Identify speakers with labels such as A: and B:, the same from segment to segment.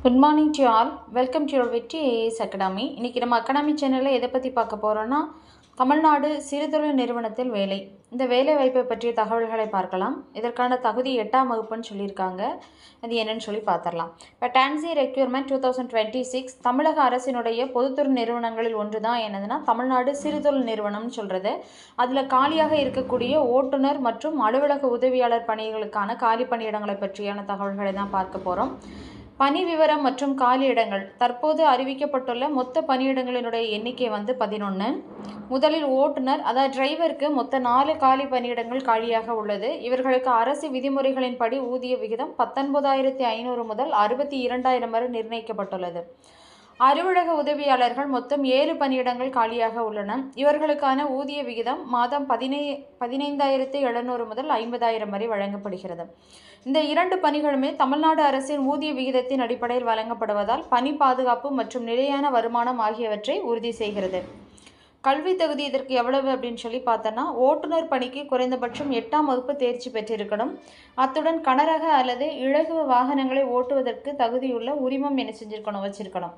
A: Good morning to all. Welcome to your Vetti AIS Academy. இன்னைக்கு நம்ம academy சேனலில் எதை பற்றி பார்க்க போகிறோன்னா தமிழ்நாடு சிறுதொழில் நிறுவனத்தில் வேலை. இந்த வேலை வாய்ப்பை பற்றிய தகவல்களை பார்க்கலாம். இதற்கான தகுதி 8ஆம் வகுப்புன்னு சொல்லியிருக்காங்க. அது என்னன்னு சொல்லி பார்த்துடலாம். இப்போ டான்சி ரெக்யூர்மெண்ட் 2026 தமிழக அரசினுடைய பொதுத்துறை நிறுவனங்களில் ஒன்று தான் என்னதுன்னா தமிழ்நாடு சிறுதொழில் நிறுவனம்னு சொல்கிறது. அதில் காலியாக இருக்கக்கூடிய ஓட்டுநர் மற்றும் அலுவலக உதவியாளர் பணிகளுக்கான காலி பணியிடங்களை பற்றியான தகவல்களை தான் பார்க்க போகிறோம். பணி விவரம் மற்றும் காலியிடங்கள். தற்போது அறிவிக்கப்பட்டுள்ள மொத்த பணியிடங்களினுடைய எண்ணிக்கை 11. முதலில் ஓட்டுநர், அதாவது டிரைவருக்கு மொத்த 4 காலி பணியிடங்கள் காலியாக உள்ளது. இவர்களுக்கு அரசு விதிமுறைகளின்படி ஊதிய விகிதம் 19,500 முதல் 62,000 வரை நிர்ணயிக்கப்பட்டுள்ளது. அலுவலக உதவியாளர்கள் மொத்தம் 7 பணியிடங்கள் காலியாக உள்ளன. இவர்களுக்கான ஊதிய விகிதம் மாதம் 15,700 முதல் 50,000 வரை வழங்கப்படுகிறது. இந்த 2 பணிகளுமே தமிழ்நாடு அரசின் ஊதிய விகிதத்தின் அடிப்படையில் வழங்கப்படுவதால் பணி பாதுகாப்பு மற்றும் நிலையான வருமானம் ஆகியவற்றை உறுதி செய்கிறது. கல்வி தகுதி இதற்கு எவ்வளவு அப்படின்னு சொல்லி பார்த்தோன்னா, ஓட்டுநர் பணிக்கு குறைந்தபட்சம் 8ஆம் வகுப்பு தேர்ச்சி பெற்றிருக்கணும். அத்துடன் கனரக அல்லது இலகுவ வாகனங்களை ஓட்டுவதற்கு தகுதியுள்ள உரிமம் வச்சிருக்கணும்.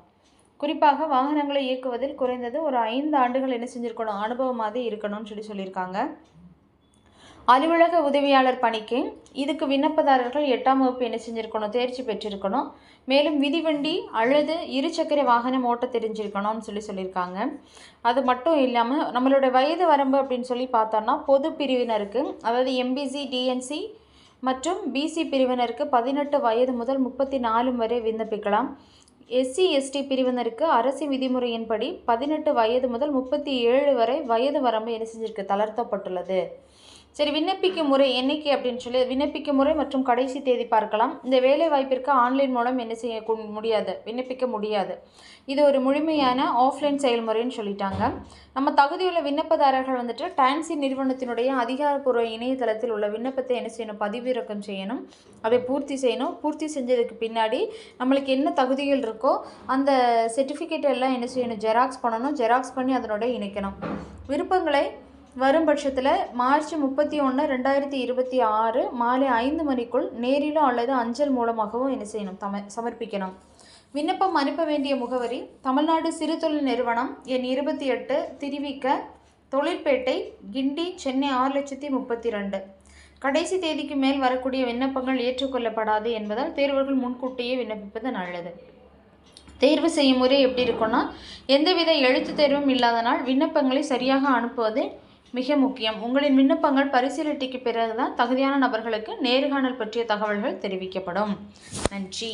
A: குறிப்பாக வாகனங்களை இயக்குவதில் குறைந்தது ஒரு 5 ஆண்டுகள் அனுபவமாக இருக்கணும்னு சொல்லியிருக்காங்க. அலுவலக உதவியாளர் பணிக்கு இதுக்கு விண்ணப்பதாரர்கள் 8ஆம் வகுப்பு தேர்ச்சி பெற்றிருக்கணும். மேலும் மிதிவண்டி அல்லது இருசக்கர வாகனம் ஓட்ட தெரிஞ்சிருக்கணும்னு சொல்லியிருக்காங்க. அது மட்டும் இல்லாமல் நம்மளோட வயது வரம்பு அப்படின்னு சொல்லி பார்த்தோன்னா, பொது பிரிவினருக்கு அதாவது எம்பிசி டிஎன்சி மற்றும் பிசி பிரிவினருக்கு 18 வயது முதல் 34 வரை விண்ணப்பிக்கலாம். எஸ்சி எஸ்டி பிரிவினருக்கு அரசு விதிமுறையின்படி 18 வயது முதல் 37 வரை வயது வரம்பு தளர்த்தப்பட்டுள்ளது. சரி, விண்ணப்பிக்கும் முறை என்னைக்கு அப்படின்னு சொல்லி விண்ணப்பிக்கும் முறை மற்றும் கடைசி தேதி பார்க்கலாம். இந்த வேலை வாய்ப்பிற்கு ஆன்லைன் மூலம் விண்ணப்பிக்க முடியாது. இது ஒரு முழுமையான ஆஃப்லைன் செயல்முறைன்னு சொல்லிட்டாங்க. நம்ம தகுதியுள்ள விண்ணப்பதாரர்கள் டான்சி நிறுவனத்தினுடைய அதிகாரப்பூர்வ இணையதளத்தில் உள்ள விண்ணப்பத்தை பதிவிறக்கம் செய்யணும். அதை பூர்த்தி செய்யணும். பூர்த்தி செஞ்சதுக்கு பின்னாடி நம்மளுக்கு என்ன தகுதிகள் இருக்கோ அந்த சர்டிஃபிகேட் எல்லாம் ஜெராக்ஸ் பண்ணணும். ஜெராக்ஸ் பண்ணி அதனோட இணைக்கணும். விருப்பங்களை வரும் பட்சத்தில் மார்ச் 31, 2026 மாலை 5 மணிக்குள் நேரிலோ அல்லது அஞ்சல் மூலமாகவும் சமர்ப்பிக்கணும். விண்ணப்பம் அனுப்ப வேண்டிய முகவரி: தமிழ்நாடு சிறுதொழில் நிறுவனம், எண் 28, திருவிக்க, தொழிற்பேட்டை, கிண்டி, சென்னை 6,32,000. கடைசி தேதிக்கு மேல் வரக்கூடிய விண்ணப்பங்கள் ஏற்றுக்கொள்ளப்படாது என்பதால் தேர்வர்கள் முன்கூட்டியே விண்ணப்பிப்பது நல்லது. தேர்வு செய்யும் முறை எப்படி இருக்குன்னா, எந்தவித எழுத்து தேர்வும் இல்லாதனால் விண்ணப்பங்களை சரியாக அனுப்புவது மிக முக்கியம். உங்களின் விண்ணப்பங்கள் பரிசீலனைக்கு பிறகுதான் தகுதியான நபர்களுக்கு நேர்காணல் பற்றிய தகவல்கள் தெரிவிக்கப்படும். நன்றி.